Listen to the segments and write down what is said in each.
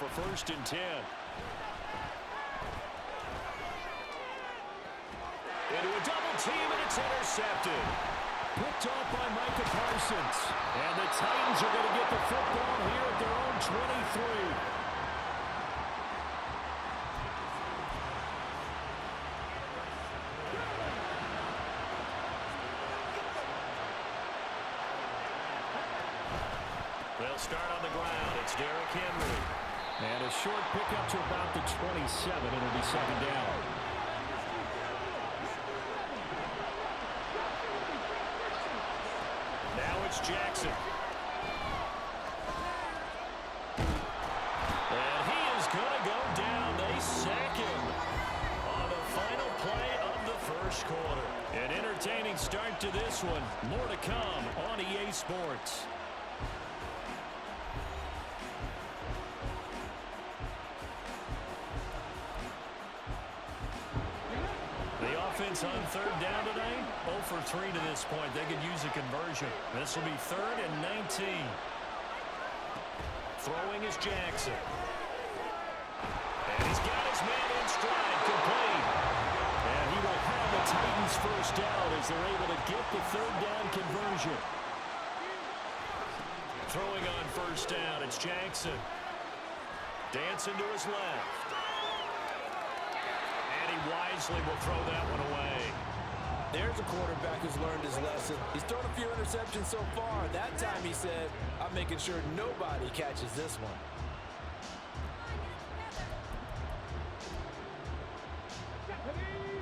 for 1st and 10. Into a double team, and it's intercepted. Picked off by Micah Parsons. And the Titans are going to get the football here at their own 23. They'll start on the ground. It's Derrick Henry. And a short pickup to about the 27. It'll be 2nd down. Now it's Jackson. And he is going to go down. They sack him on the final play of the 1st quarter. An entertaining start to this one. More to come on EA Sports. On 3rd down today, 0 for 3 to this point. They could use a conversion. This will be 3rd and 19. Throwing is Jackson. And he's got his man in stride, complete. And he will have the Titans 1st down as they're able to get the 3rd down conversion. Throwing on 1st down, it's Jackson. Dancing to his left. Wisely will throw that one away. There's a quarterback who's learned his lesson. He's thrown a few interceptions so far. That time he said, I'm making sure nobody catches this one.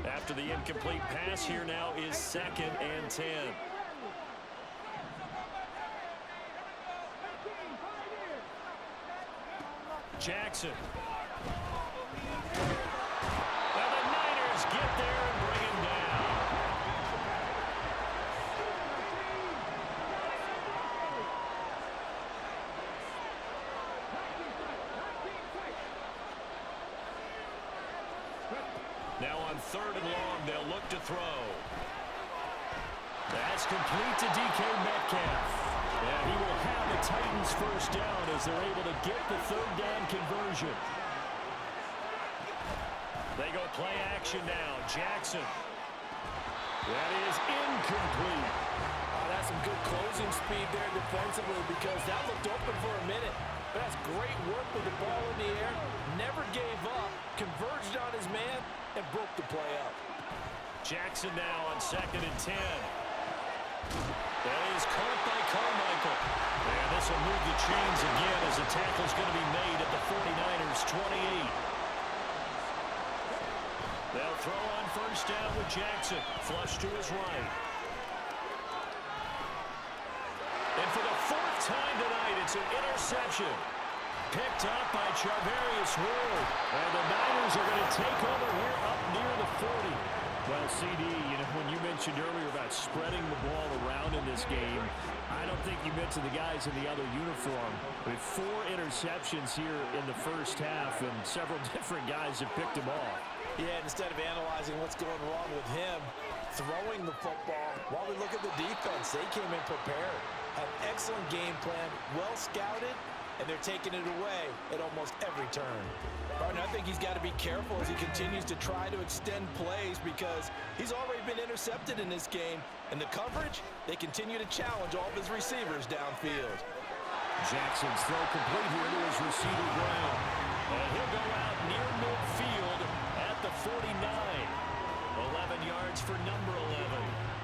After the incomplete pass, here now is 2nd and 10. Jackson. Get there and bring him down. Now on 3rd and long, they'll look to throw. That's complete to DK Metcalf. And he will have the Titans 1st down as they're able to get the 3rd down conversion. They go play action now. Jackson. That is incomplete. That's some good closing speed there defensively because that looked open for a minute. But that's great work with the ball in the air. Never gave up. Converged on his man and broke the play up. Jackson now on 2nd and 10. That is caught by Carmichael. And this will move the chains again as the tackle's going to be made at the 49ers 28. They'll throw on 1st down with Jackson. Flush to his right. And for the 4th time tonight, it's an interception. Picked up by Charvarius Ward. And the Niners are going to take over here up near the 40. Well, CD, when you mentioned earlier about spreading the ball around in this game, I don't think you mentioned the guys in the other uniform. With 4 interceptions here in the 1st half, and several different guys have picked him off. Yeah, instead of analyzing what's going wrong with him, throwing the football, while we look at the defense, they came in prepared. Had excellent game plan, well scouted, and they're taking it away at almost every turn. Martin, I think he's got to be careful as he continues to try to extend plays because he's already been intercepted in this game. And the coverage, they continue to challenge all of his receivers downfield. Jackson's throw complete here to his receiver Brown. And he'll go out near midfield at the 49. 11 yards for number 11.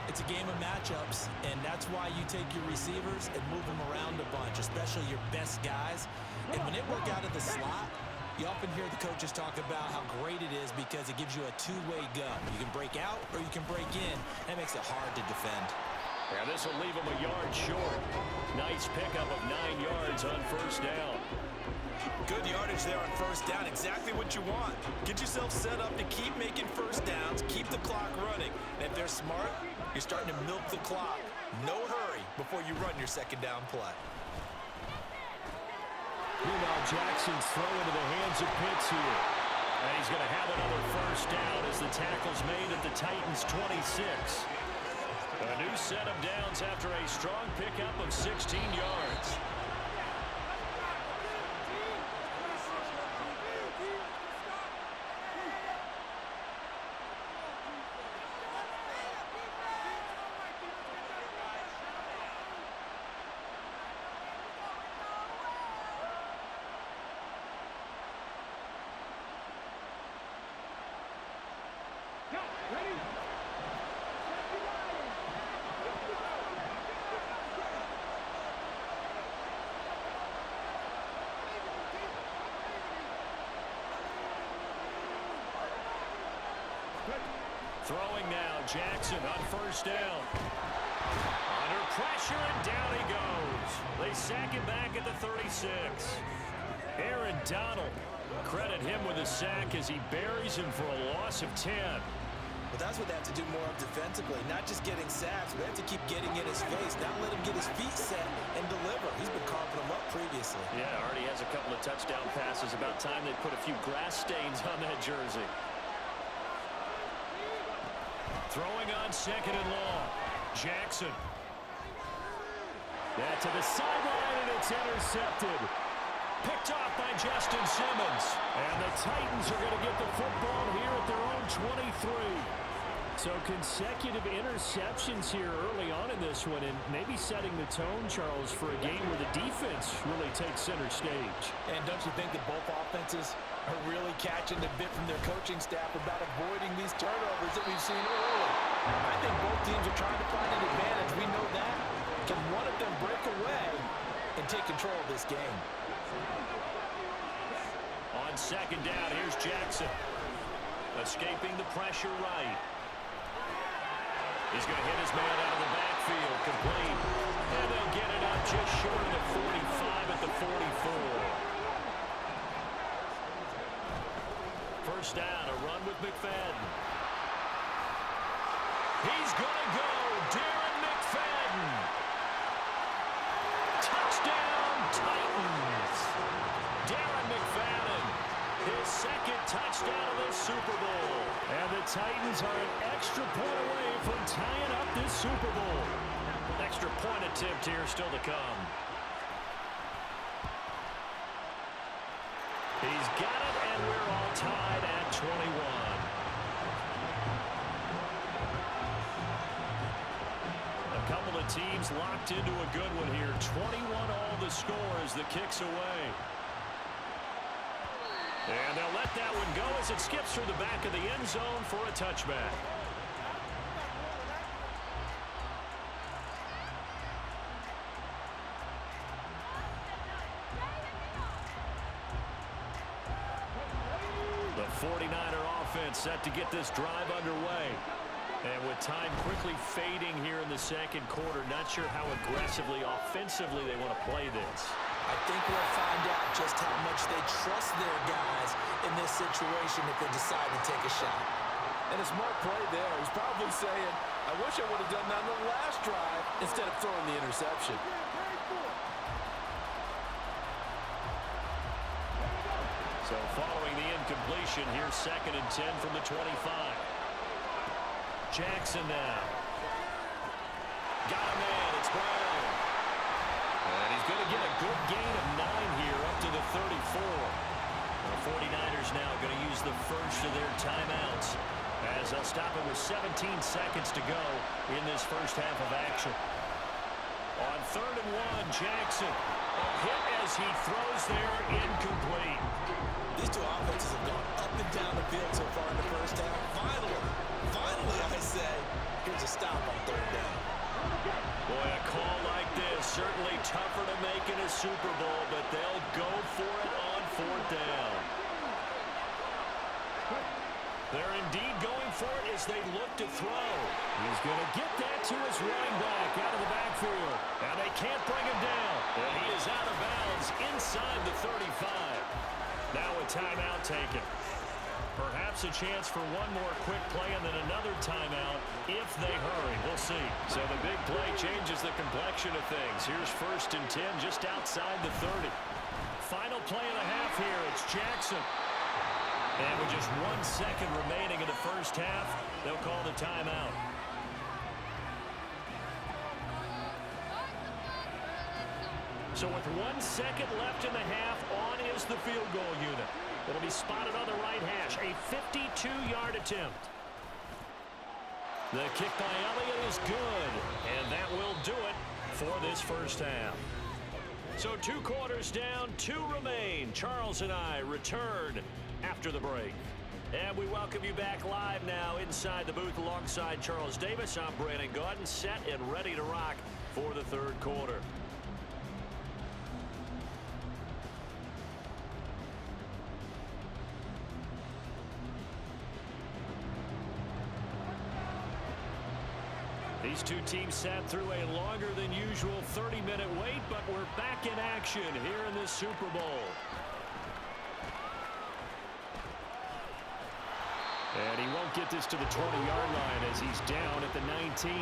It's a game of matchups, and that's why you take your receivers and move them around a bunch, especially your best guys. And when it worked out of the slot, you often hear the coaches talk about how great it is because it gives you a two-way go. You can break out or you can break in. That makes it hard to defend. And this will leave him a yard short. Nice pickup of 9 yards on 1st down. Good yardage there on 1st down. Exactly what you want. Get yourself set up to keep making 1st downs, keep the clock running. And if they're smart, you're starting to milk the clock. No hurry before you run your 2nd down play. Meanwhile, Jackson's throw into the hands of Pitts here. And he's going to have another 1st down as the tackle's made at the Titans' 26. A new set of downs after a strong pickup of 16 yards. Throwing now, Jackson on first down. Under pressure, and down he goes. They sack him back at the 36. Aaron Donald, credit him with a sack as he buries him for a loss of 10. But that's what they have to do more of defensively, not just getting sacks, but they have to keep getting in his face, not let him get his feet set and deliver. He's been carving them up previously. Yeah, already has a couple of touchdown passes. About time they put a few grass stains on that jersey. Throwing on second and long. Jackson. That to the sideline, and it's intercepted. Picked off by Justin Simmons. And the Titans are going to get the football here at their own 23. So consecutive interceptions here early on in this one, and maybe setting the tone, Charles, for a game where the defense really takes center stage. And don't you think that both offenses are really catching the bit from their coaching staff about avoiding these turnovers that we've seen early? I think both teams are trying to find an advantage. We know that. Can one of them break away and take control of this game? On second down, here's Jackson. Escaping the pressure right. He's going to hit his man out of the backfield, complete. And they'll get it up just short of the 45 at the 44. First down, a run with McFadden. He's going to go, Darren McFadden. Touchdown, Titans. Darren McFadden, his second touchdown of this Super Bowl. And the Titans are an extra point away from tying up this Super Bowl. Extra point attempt here still to come. He's got it, and we're all tied at 21. A couple of teams locked into a good one here. 21 all the score as the kick's away. And they'll let that one go as it skips through the back of the end zone for a touchback. The 49er offense set to get this drive underway. And with time quickly fading here in the second quarter, not sure how aggressively, offensively they want to play this. I think we'll find out just how much they trust their guys in this situation if they decide to take a shot. And a smart play there. He's probably saying, I wish I would have done that on the last drive instead of throwing the interception. So following the incompletion, here's second and 10 from the 25. Jackson now. Got him in. It's Brown. And he's going to get a good gain of 9 here up to the 34. The 49ers now going to use the first of their timeouts as they'll stop it with 17 seconds to go in this first half of action. On third and 1, Jackson. A hit as he throws there, incomplete. These two offenses have gone up and down the field so far in the first half. Finally, I say, here's a stop on third down. Boy, a call like this, certainly tougher to make in a Super Bowl, but they'll go for it on fourth down. They're indeed going for it as they look to throw. He's going to get that to his running back out of the backfield. And they can't bring him down. And he is out of bounds inside the 35. Now a timeout taken. Perhaps a chance for one more quick play and then another timeout if they hurry. We'll see. So the big play changes the complexion of things. Here's first and 10 just outside the 30. Final play and a half here. It's Jackson. And with just 1 second remaining in the first half, they'll call the timeout. So with 1 second left in the half, on is the field goal unit. It'll be spotted on the right hash. A 52-yard attempt. The kick by Elliott is good. And that will do it for this first half. So 2 quarters down, 2 remain. Charles and I return after the break. And we welcome you back live now inside the booth alongside Charles Davis. I'm Brandon Gaudin, set and ready to rock for the third quarter. These two teams sat through a longer than usual 30-minute wait, but we're back in action here in this Super Bowl. And he won't get this to the 20-yard line as he's down at the 19.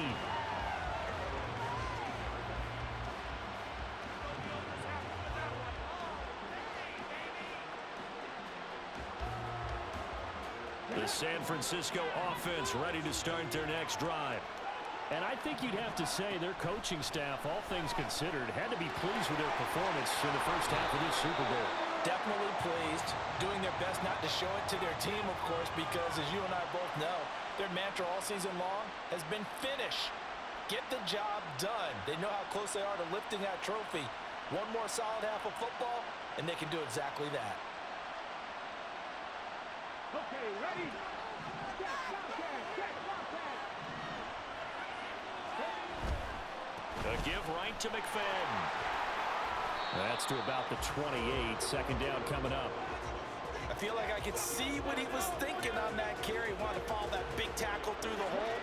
The San Francisco offense ready to start their next drive. And I think you'd have to say their coaching staff, all things considered, had to be pleased with their performance in the first half of this Super Bowl. Definitely pleased, doing their best not to show it to their team, of course, because as you and I both know, their mantra all season long has been finish. Get the job done. They know how close they are to lifting that trophy. One more solid half of football, and they can do exactly that. Okay, ready? A give right to McFadden. That's to about the 28. Second down coming up. I feel like I could see what he was thinking on that carry. Wanted to follow that big tackle through the hole.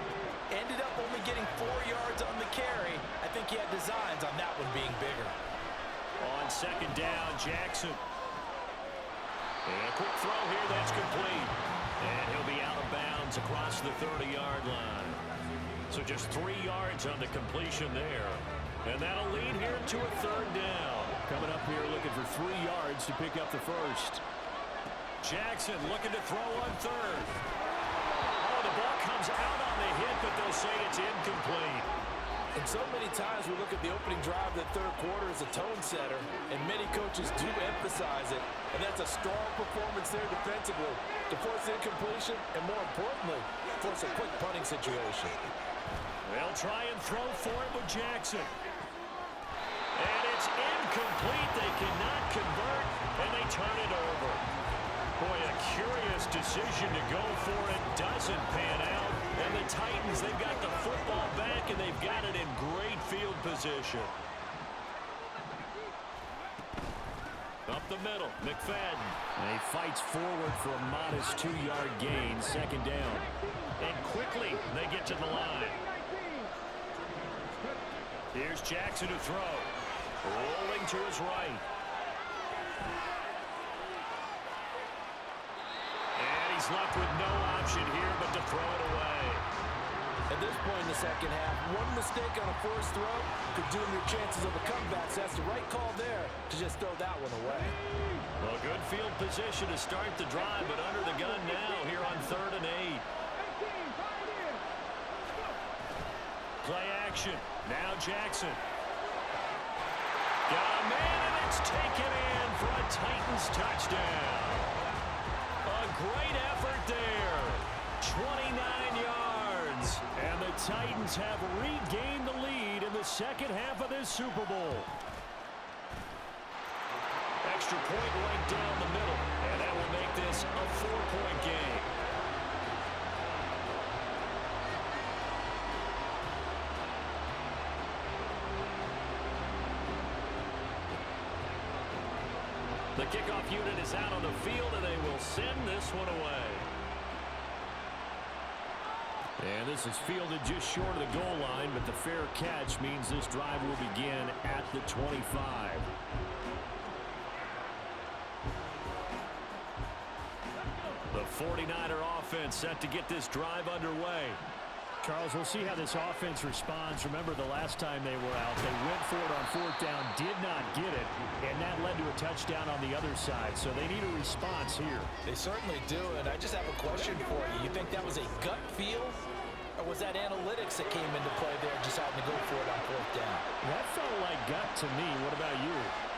Ended up only getting 4 yards on the carry. I think he had designs on that one being bigger. On second down, Jackson. And a quick throw here, that's complete. And he'll be out of bounds across the 30-yard line. So just 3 yards on the completion there. And that'll lead here to a third down. Coming up here looking for 3 yards to pick up the first. Jackson looking to throw on third. Oh, the ball comes out on the hit, but they'll say it's incomplete. And so many times we look at the opening drive of the third quarter as a tone setter, and many coaches do emphasize it. And that's a strong performance there defensively to force incompletion and, more importantly, force a quick punting situation. They'll try and throw for it with Jackson. And it's incomplete. They cannot convert, and they turn it over. Boy, a curious decision to go for it. Doesn't pan out. And the Titans, they've got the football back, and they've got it in great field position. Up the middle, McFadden. And he fights forward for a modest 2-yard gain, second down. And quickly, they get to the line. Here's Jackson to throw. Rolling to his right. And he's left with no option here but to throw it away. At this point in the second half, one mistake on a forced throw could doom your chances of a comeback. So that's the right call there to just throw that one away. Well, good field position to start the drive, but under the gun now here on 3rd and 8. Play action. Now Jackson. Got a man, and it's taken in for a Titans touchdown. A great effort there. 29 yards. And the Titans have regained the lead in the second half of this Super Bowl. Extra point right down the middle. And that will make this a 4-point game. The kickoff unit is out on the field, and they will send this one away. And this is fielded just short of the goal line, but the fair catch means this drive will begin at the 25. The 49er offense set to get this drive underway. Charles, we'll see how this offense responds. Remember, the last time they were out, they went for it on 4th down, did not get it, and that led to a touchdown on the other side. So they need a response here. They certainly do, and I just have a question for you. You think that was a gut feel, or was that analytics that came into play there, deciding to go for it on 4th down? That felt like gut to me. What about you?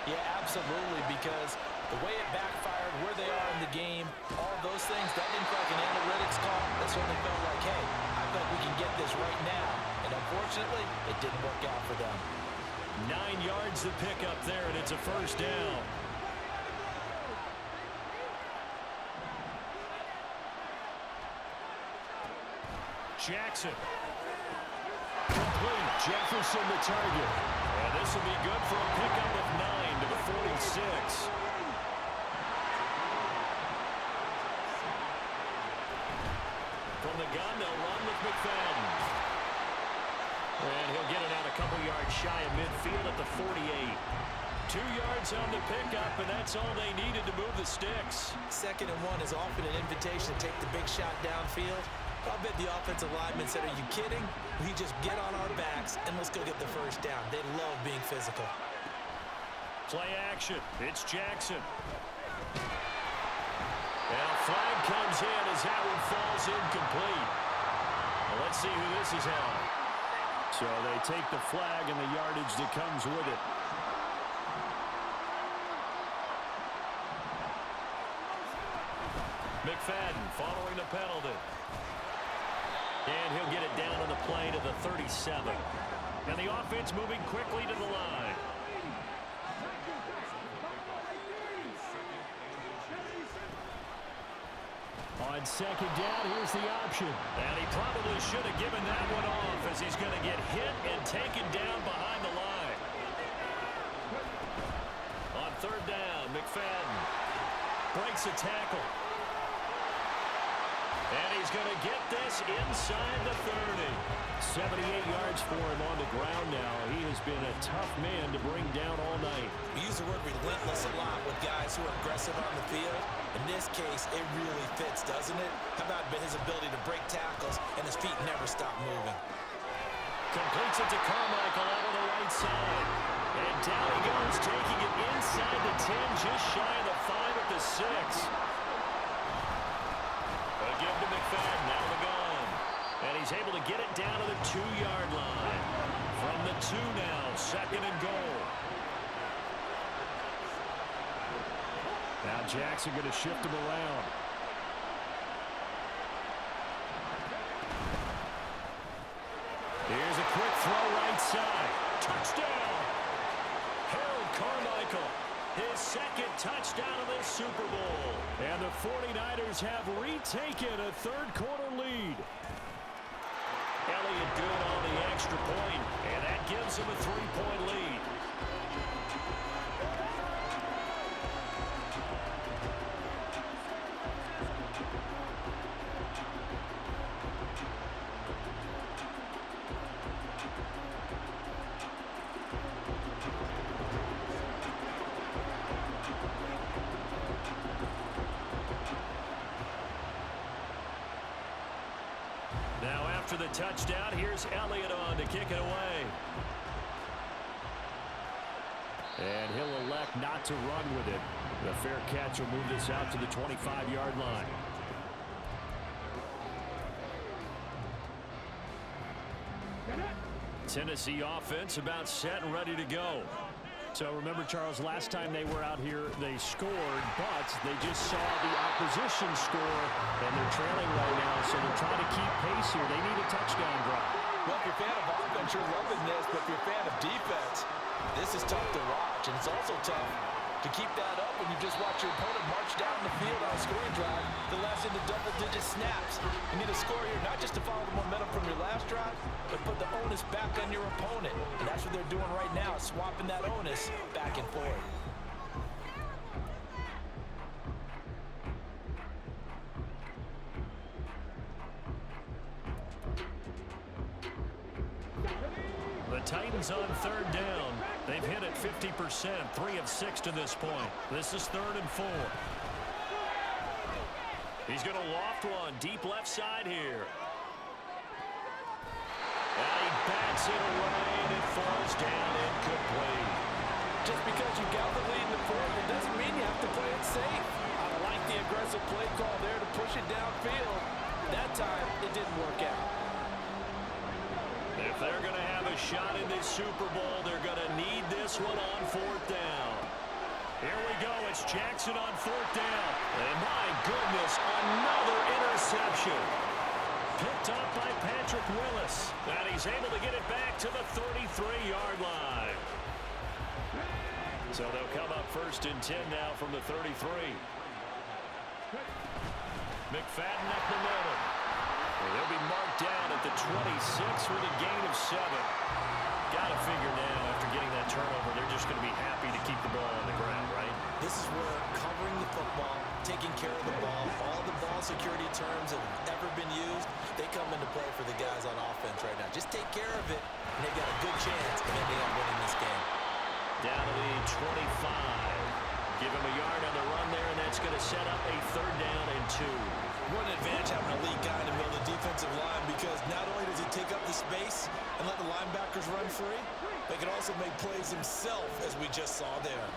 Yeah, absolutely, because the way it backfired, where they are in the game, all those things, that didn't feel like an analytics call. That certainly felt like, hey, I feel like we can get this right now. And unfortunately, it didn't work out for them. 9 yards to pick up there, and it's a first down. Jackson. Complete. Jefferson the target. And this will be good for a pickup of 9 to the 46. From the gun, they'll run with McFadden. And he'll get it out a couple yards shy of midfield at the 48. 2 yards on the pickup, and that's all they needed to move the sticks. 2nd and 1 is often an invitation to take the big shot downfield. I bet the offensive lineman said, are you kidding? We just get on our backs, and let's go get the first down. They love being physical. Play action. It's Jackson. And a flag comes in as that one falls incomplete. Well, let's see who this is on. So they take the flag and the yardage that comes with it. McFadden following the penalty. And he'll get it down on the play to the 37. And the offense moving quickly to the line. On 2nd down, here's the option. And he probably should have given that one off as he's going to get hit and taken down behind the line. On 3rd down, McFadden breaks a tackle. And he's going to get this inside the 30. 78 yards for him on the ground now. He has been a tough man to bring down all night. We use the word relentless a lot with guys who are aggressive on the field. In this case, it really fits, doesn't it? How about his ability to break tackles and his feet never stop moving? Completes it to Carmichael out on the right side. And down he goes, taking it inside the 10, just shy of the 5 at the 6. Give to McFadden, out of the gun. And he's able to get it down to the 2-yard line. From the 2 now, 2nd and goal. Now Jackson going to shift him around. Here's a quick throw right side. Touchdown! Harold Carmichael. His 2nd touchdown of this Super Bowl. And the 49ers have retaken a 3rd-quarter lead. Elliott good on the extra point, and that gives him a 3-point lead. Now after the touchdown, here's Elliott on to kick it away. And he'll elect not to run with it. The fair catch will move this out to the 25-yard line. Tennessee offense about set and ready to go. So remember, Charles, last time they were out here, they scored, but they just saw the opposition score, and they're trailing right now, so they're trying to keep pace here. They need a touchdown drive. Well, if you're a fan of offense, you're loving this, but if you're a fan of defense, this is tough to watch, and it's also tough to keep that up when you just watch your opponent march down the field on a scoring drive that lasts into double-digit snaps. You need a score here, not just to follow the momentum from your last drive, but put the onus back on your opponent. And that's what they're doing right now, swapping that onus back and forth. The Titans on 3rd down. They've hit it 50%, 3 of 6 to this point. This is 3rd and 4. He's going to loft one deep left side here. And he bats it away, and it falls down incomplete. Just because you got the lead in the 4th, it doesn't mean you have to play it safe. I like the aggressive play call there to push it downfield. That time, it didn't work out. If they're going to have a shot in this Super Bowl, they're going to need this one on 4th down. Here we go. It's Jackson on 4th down. And my goodness, another interception. Picked up by Patrick Willis. And he's able to get it back to the 33-yard line. So they'll come up 1st and 10 now from the 33. McFadden up the middle. They'll be marked down at the 26 with a gain of 7. Got to figure now, after getting that turnover, they're just going to be happy to keep the ball on the ground, right? This is where covering the football, taking care of the ball, all the ball ball security terms have ever been used, they come into play for the guys on offense right now. Just take care of it, and they got a good chance of ending up winning this game. Down to the 25. Give him a yard on the run there, and that's going to set up a 3rd down and 2. What an advantage having an elite guy in the middle of the defensive line, because not only does he take up the space and let the linebackers run free, but he can also make plays himself, as we just saw there.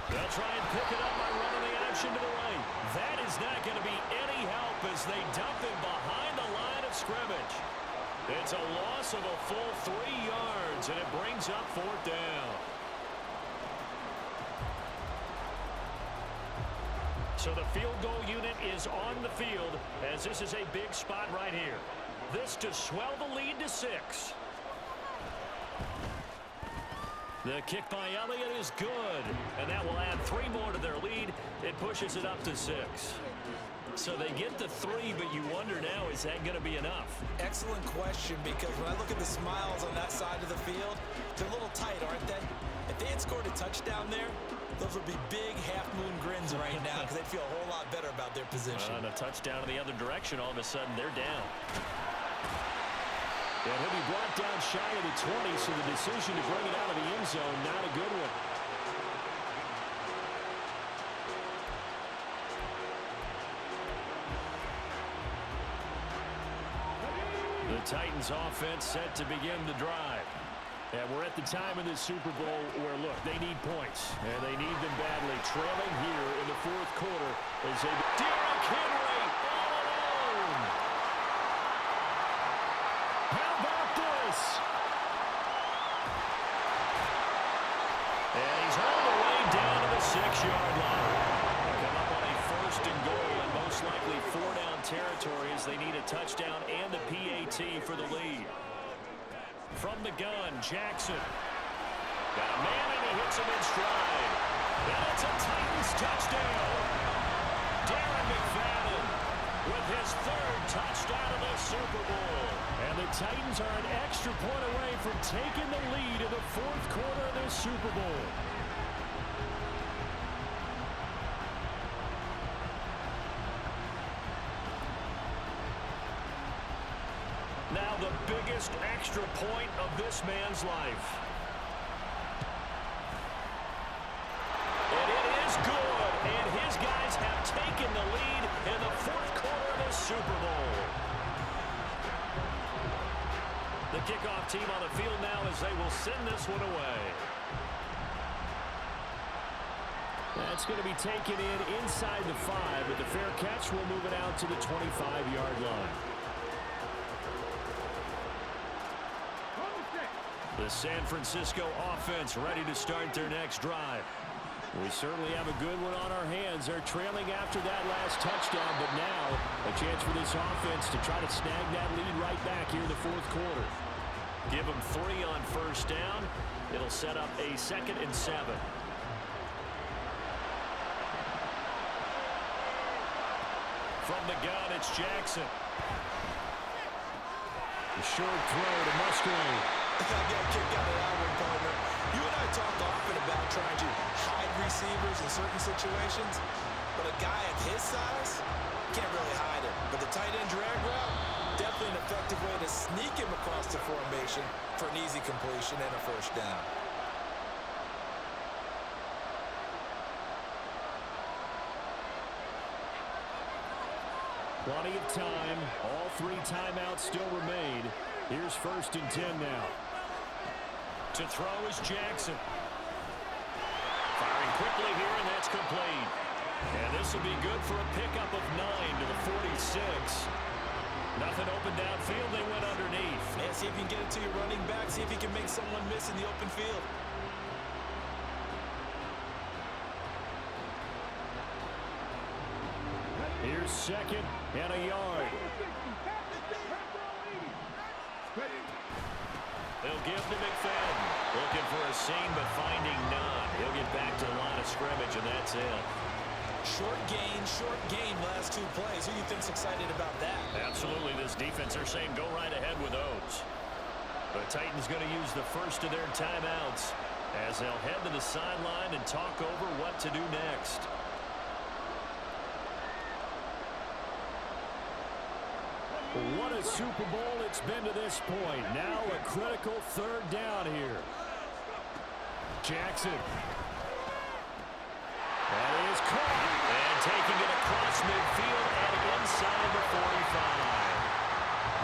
They'll try and pick it up by running the action to the right. That is not going to be any help as they dump him behind the line of scrimmage. It's a loss of a full 3 yards, and it brings up 4th down. So the field goal unit is on the field, as this is a big spot right here. This to swell the lead to 6. The kick by Elliott is good, and that will add 3 more to their lead. It pushes it up to 6. So they get the 3, but you wonder now, is that going to be enough? Excellent question, because when I look at the smiles on that side of the field, they're a little tight, aren't they? If they had scored a touchdown there, those would be big half-moon grins right now, because they'd feel a whole lot better about their position. And a touchdown in the other direction, all of a sudden they're down. And he'll be brought down shy of the 20, so the decision to bring it out of the end zone, not a good one. The Titans offense set to begin the drive. And we're at the time in the Super Bowl where, look, they need points, and they need them badly. Trailing here in the 4th quarter as they... Derrick Henry all alone! How about this? And he's all the way down to the 6-yard line. Come up on a 1st and goal, and most likely 4-down territory as they need a touchdown and the PAT for the lead. From the gun, Jackson. Got a man, and he hits him in stride. And it's a Titans touchdown. Darren McFadden with his 3rd touchdown of the Super Bowl. And the Titans are an extra point away from taking the lead in the 4th quarter of the Super Bowl. Now the biggest extra point of this man's life. And it is good. And his guys have taken the lead in the 4th quarter of the Super Bowl. The kickoff team on the field now as they will send this one away. That's going to be taken inside the 5, but the fair catch will move it out to the 25-yard line. The San Francisco offense ready to start their next drive. We certainly have a good one on our hands. They're trailing after that last touchdown, but now a chance for this offense to try to snag that lead right back here in the 4th quarter. Give them 3 on 1st down. It'll set up a 2nd and 7. From the gun, it's Jackson. The short throw to Musgrave. I got a kick out of that one, partner. You and I talk often about trying to hide receivers in certain situations, but a guy of his size can't really hide him. But the tight end drag route, definitely an effective way to sneak him across the formation for an easy completion and a 1st down. Plenty of time. All 3 timeouts still remain. Here's 1st and 10 now. To throw is Jackson. Firing quickly here, and that's complete. And this will be good for a pickup of 9 to the 46. Nothing open downfield. They went underneath. Yeah, see if you can get it to your running back. See if you can make someone miss in the open field. Here's 2nd and a yard. They'll give to McFadden. Looking for a seam, but finding none. He'll get back to the line of scrimmage, and that's it. Short gain last 2 plays. Who do you think's excited about that? Absolutely. This defense, they're saying go right ahead with those. The Titans going to use the first of their timeouts as they'll head to the sideline and talk over what to do next. the Super Bowl it's been to this point. Now a critical third down here. Jackson. That is caught. And taking it across midfield and inside the 45.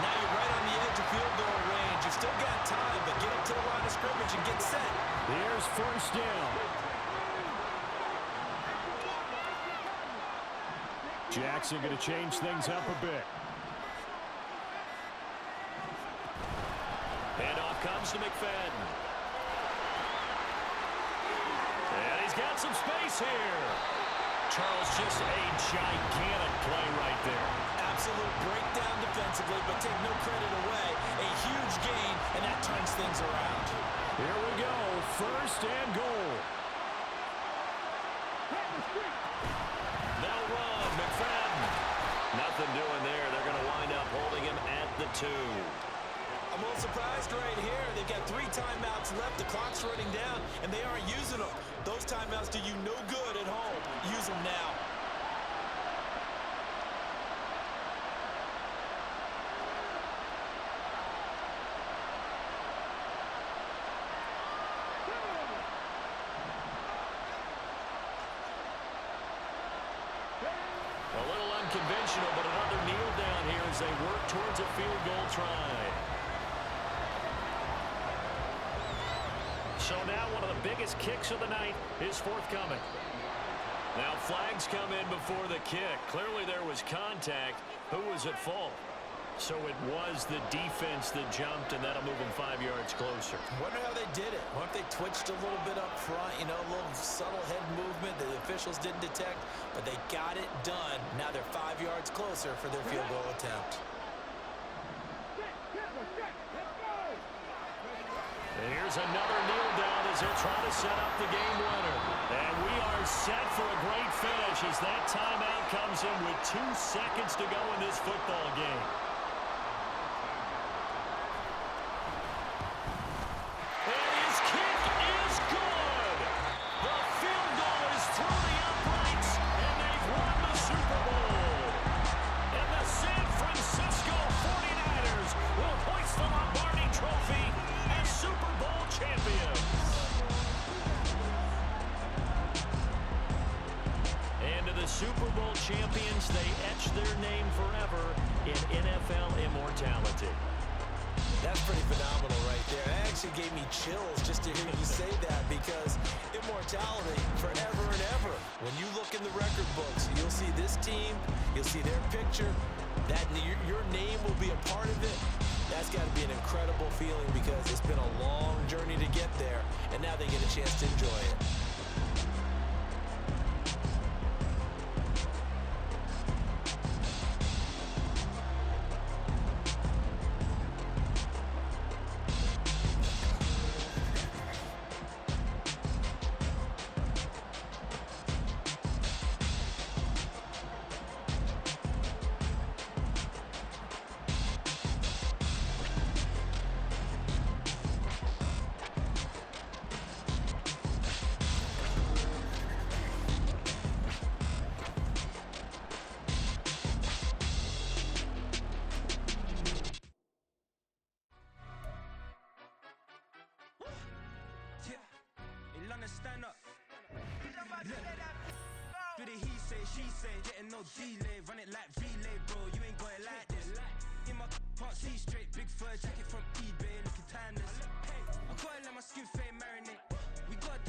Now you're right on the edge of field goal range. You've still got time, but get up to the line of scrimmage and get set. Here's first down. Jackson going to change things up a bit. Handoff comes to McFadden. And he's got some space here. Charles, just a gigantic play right there. Absolute breakdown defensively, but take no credit away. A huge gain, and that turns things around. Here we go, first and goal. Now run, McFadden. Nothing doing there. They're going to wind up holding him at the 2. I'm a little surprised right here. They've got 3 timeouts left. The clock's running down, and they aren't using them. Those timeouts do you no good at home. Use them now. A little unconventional, but another kneel down here as they work towards a field goal try. So now one of the biggest kicks of the night is forthcoming. Now flags come in before the kick. Clearly there was contact. Who was at fault? So it was the defense that jumped, and that'll move them 5 yards closer. Wonder how they did it. Wonder if they twitched a little bit up front, you know, a little subtle head movement that the officials didn't detect, but they got it done. Now they're 5 yards closer for their field goal attempt. And here's another kneel down as they'll try to set up the game winner. And we are set for a great finish as that timeout comes in with 2 seconds to go in this football game. And his kick is good. The field goal is through the uprights, and they've won the Super Bowl. And the San Francisco 49ers will hoist the Lombardi Trophy as Super Bowl champions. And to the Super Bowl champions, they etch their name forever in NFL immortality. That's pretty phenomenal right there. That actually gave me chills just to hear you say that, because immortality forever and ever. When you look in the record books, you'll see this team, you'll see their picture, that your name will be a part of it. That's got to be an incredible feeling, because it's been a long journey to get there, and now they get a chance to enjoy it. Stand up. Do the he say, she say, getting no delay, run it like relay, bro. You ain't got it like this. In my can't see straight, big fur jacket from eBay, looking timeless. I gotta let my skin fade marinate. We got